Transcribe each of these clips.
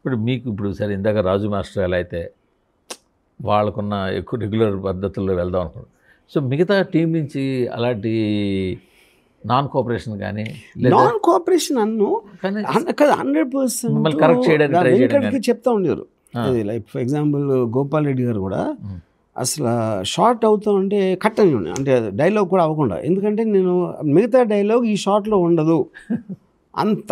ఇప్పుడు మీకు ఇప్పుడు సరే ఇందాక రాజు మాస్టర్ ఎలా అయితే వాళ్ళకున్న ఎక్కువ రెగ్యులర్ పద్ధతుల్లో వెళ్దాం అనుకున్నాను. సో మిగతా టీం నుంచి అలాంటి నాన్ కోఆపరేషన్ కానీ నాన్ కోఆపరేషన్ అన్ను కానీ కదా 100% మిమ్మల్ని కరెక్ట్ చేయడానికి ట్రై చేయడం వెంకట్కి చెప్తా ఉండేవారు. Like for example Gopal Reddy గారు కూడా అసలు షార్ట్ అవుతూ ఉంటే కట్ అని ఉండే, అంటే డైలాగ్ కూడా అవ్వకుండా, ఎందుకంటే నేను మిగతా డైలాగ్ ఈ షార్ట్లో ఉండదు,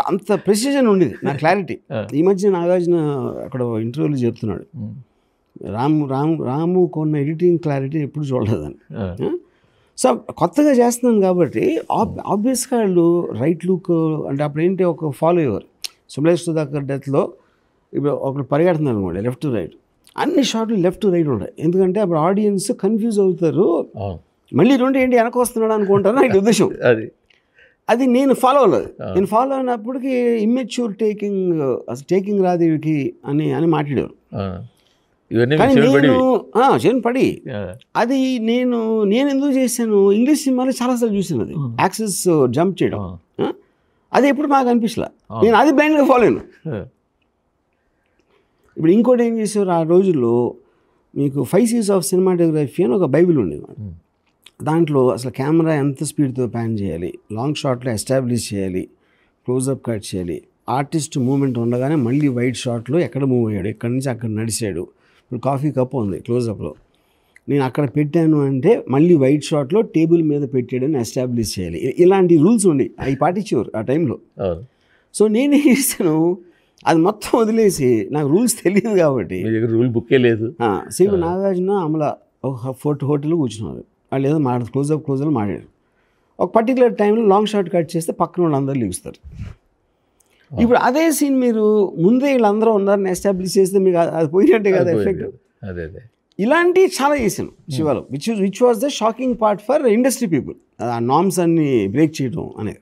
అంత ప్రెసిజన్ ఉండేది నా క్లారిటీ. ఈ మధ్య నాగార్జున అక్కడ ఇంటర్వ్యూలో చెప్తున్నాడు, రాము కొన్న ఎడిటింగ్ క్లారిటీ ఎప్పుడు చూడలేదని. సో కొత్తగా చేస్తున్నాను కాబట్టి ఆబ్వియస్గా వాళ్ళు రైట్ లుక్ అంటే అప్పుడు ఏంటి ఒక ఫాలో అయ్యేవారు. సుమలేష్ సుధాకర్ డెత్లో ఇప్పుడు ఒకరు పరిగెడుతున్నారు అనుకోండి లెఫ్ట్ టు రైట్, అన్ని షార్ట్లు లెఫ్ట్ టు రైట్ ఉంటాయి, ఎందుకంటే అప్పుడు ఆడియన్స్ కన్ఫ్యూజ్ అవుతారు, మళ్ళీ రెండు ఏంటి వెనక వస్తున్నాడు అనుకుంటారు నా ఉద్దేశం. అది నేను ఫాలో అవ్వలేదు. నేను ఫాలో అయినప్పటికీ ఇమ్మెచ్యూర్ టేకింగ్ రాదేవికి అని మాట్లాడారు. కానీ నేను పడి అది నేను ఎందుకు చేశాను, ఇంగ్లీష్ సినిమాలో చాలాసార్లు చూసాను అది యాక్సెస్ జంప్ చేయడం, అది ఎప్పుడు మాకు అనిపించలే, నేను అది బ్లైండ్గా ఫాలో అయ్యాను. ఇప్పుడు ఇంకోటి ఏం చేసేవారు ఆ రోజుల్లో, మీకు 5 C's ఆఫ్ సినిమాటోగ్రఫీ అని ఒక బైబిల్ ఉండేది. దాంట్లో అసలు కెమెరా ఎంత స్పీడ్తో ప్యాన్ చేయాలి, లాంగ్ షాట్లో ఎస్టాబ్లిష్ చేయాలి, క్లోజప్ కట్ చేయాలి, ఆర్టిస్ట్ మూమెంట్ ఉండగానే మళ్ళీ వైడ్ షాట్లో ఎక్కడ మూవ్ అయ్యాడు, ఎక్కడి నుంచి అక్కడ నడిచాడు, ఇప్పుడు కాఫీ కప్ ఉంది క్లోజప్లో, నేను అక్కడ పెట్టాను అంటే మళ్ళీ వైడ్ షాట్లో టేబుల్ మీద పెట్టాడని ఎస్టాబ్లిష్ చేయాలి, ఇలాంటి రూల్స్ ఉన్నాయి, అవి పాటించేవారు ఆ టైంలో. సో నేనేం చేస్తాను, అది మొత్తం వదిలేసి, నాకు రూల్స్ తెలియదు కాబట్టి, రూల్ బుక్కే లేదు, శ్రీ నాగార్జున అమల ఒక హోటల్లో కూర్చున్నారు, వాళ్ళు ఏదో క్లోజప్ మాట్లాడారు, ఒక పర్టికులర్ టైంలో లాంగ్ షాట్ కట్ చేస్తే పక్కన వాళ్ళు అందరూ లిగుస్తారు. ఇప్పుడు అదే సీన్ మీరు ముందే వీళ్ళందరూ ఉన్నారని ఎస్టాబ్లిష్ చేస్తే మీకు అది పోయినట్టే కదా ఎఫెక్ట్. ఇలాంటివి చాలా చేశాను శివాలో, which was the shocking part for industry people, ఆ నార్మ్స్ అన్ని బ్రేక్ చేయడం అనేది.